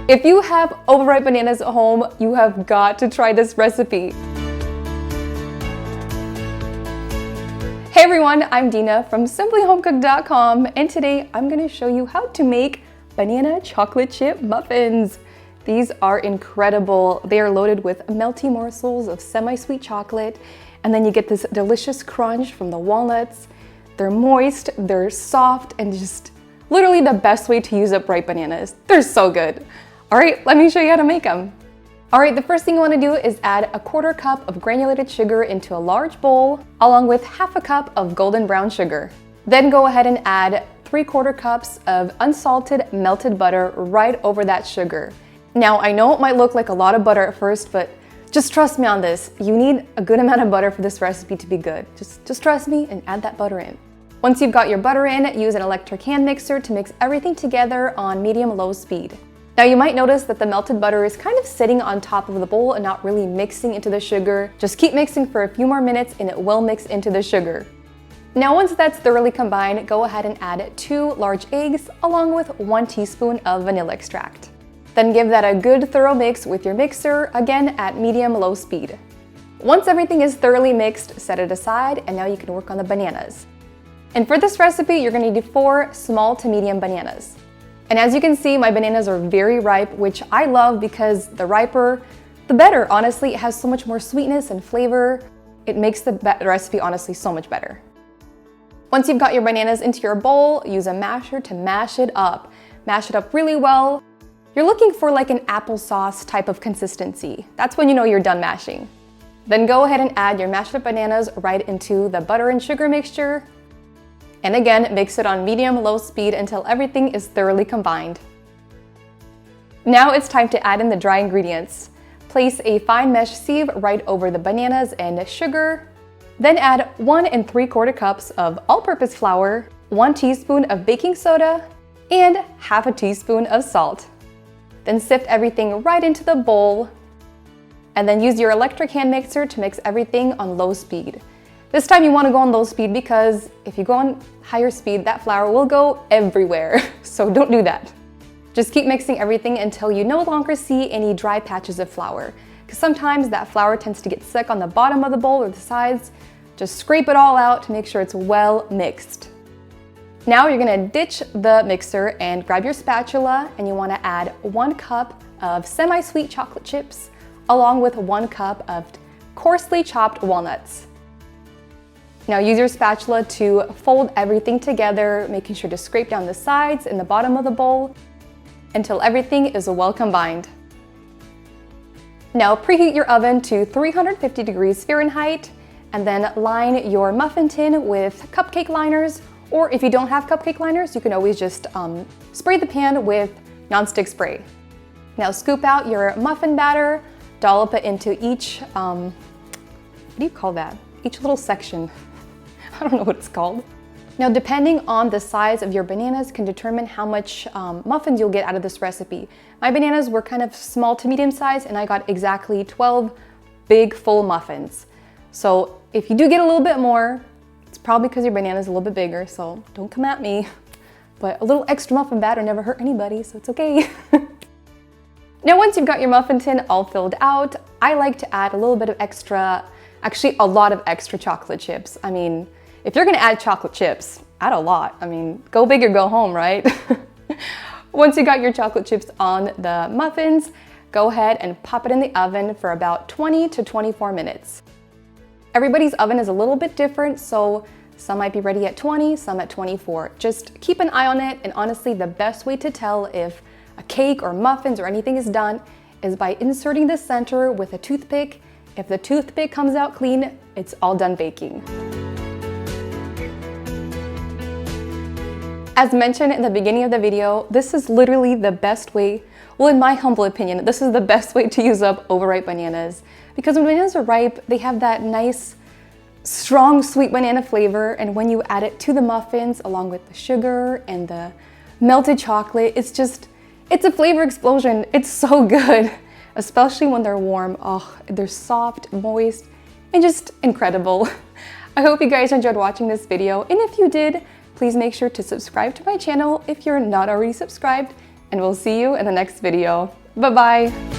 If you have overripe bananas at home, you have got to try this recipe. Hey everyone, I'm Dina from simplyhomecooked.com, and today I'm going to show you how to make banana chocolate chip muffins. These are incredible. They are loaded with melty morsels of semi-sweet chocolate, and then you get this delicious crunch from the walnuts. They're moist, they're soft, and just literally the best way to use up ripe bananas. They're so good. All right, let me show you how to make them. All right, the first thing you want to do is add a 1/4 cup of granulated sugar into a large bowl, along with 1/2 cup of golden brown sugar. Then go ahead and add 3/4 cups of unsalted melted butter right over that sugar. Now, I know it might look like a lot of butter at first, but just trust me on this. You need a good amount of butter for this recipe to be good. Just trust me and add that butter in. Once you've got your butter in, use an electric hand mixer to mix everything together on medium-low speed. Now you might notice that the melted butter is kind of sitting on top of the bowl and not really mixing into the sugar. Just keep mixing for a few more minutes and it will mix into the sugar. Now once that's thoroughly combined, go ahead and add 2 large eggs along with 1 teaspoon of vanilla extract. Then give that a good thorough mix with your mixer, again at medium-low speed. Once everything is thoroughly mixed, set it aside, and now you can work on the bananas. And for this recipe, you're gonna need 4 small to medium bananas. And as you can see, my bananas are very ripe, which I love because the riper, the better. Honestly, it has so much more sweetness and flavor. It makes the recipe honestly so much better. Once you've got your bananas into your bowl, use a masher to mash it up. Mash it up really well. You're looking for like an applesauce type of consistency. That's when you know you're done mashing. Then go ahead and add your mashed up bananas right into the butter and sugar mixture. And again, mix it on medium-low speed until everything is thoroughly combined. Now it's time to add in the dry ingredients. Place a fine mesh sieve right over the bananas and sugar. Then add 1 3/4 cups of all-purpose flour, 1 teaspoon of baking soda, and 1/2 teaspoon of salt. Then sift everything right into the bowl, and then use your electric hand mixer to mix everything on low speed. This time you want to go on low speed because if you go on higher speed, that flour will go everywhere, so don't do that. Just keep mixing everything until you no longer see any dry patches of flour, because sometimes that flour tends to get stuck on the bottom of the bowl or the sides. Just scrape it all out to make sure it's well mixed. Now you're gonna ditch the mixer and grab your spatula, and you wanna add 1 cup of semi-sweet chocolate chips along with 1 cup of coarsely chopped walnuts. Now use your spatula to fold everything together, making sure to scrape down the sides and the bottom of the bowl until everything is well combined. Now preheat your oven to 350 degrees Fahrenheit, and then line your muffin tin with cupcake liners. Or if you don't have cupcake liners, you can always just spray the pan with nonstick spray. Now scoop out your muffin batter, dollop it into each, what do you call that? Each little section. I don't know what it's called. Now depending on the size of your bananas can determine how much muffins you'll get out of this recipe. My bananas were kind of small to medium size, and I got exactly 12 big full muffins. So if you do get a little bit more, it's probably because your banana is a little bit bigger, so don't come at me. But a little extra muffin batter never hurt anybody, so it's okay. Now once you've got your muffin tin all filled out, I like to add a little bit of extra, actually a lot of extra chocolate chips. I mean, if you're gonna add chocolate chips, add a lot. I mean, go big or go home, right? Once you got your chocolate chips on the muffins, go ahead and pop it in the oven for about 20 to 24 minutes. Everybody's oven is a little bit different, so some might be ready at 20, some at 24. Just keep an eye on it, and honestly, the best way to tell if a cake or muffins or anything is done is by inserting the center with a toothpick. If the toothpick comes out clean, it's all done baking. As mentioned in the beginning of the video, this is literally the best way, well, in my humble opinion, this is the best way to use up overripe bananas. Because when bananas are ripe, they have that nice, strong, sweet banana flavor, and when you add it to the muffins along with the sugar and the melted chocolate, it's a flavor explosion. It's so good, especially when they're warm. Oh, they're soft, moist, and just incredible. I hope you guys enjoyed watching this video, and if you did, please make sure to subscribe to my channel if you're not already subscribed, and we'll see you in the next video. Bye-bye.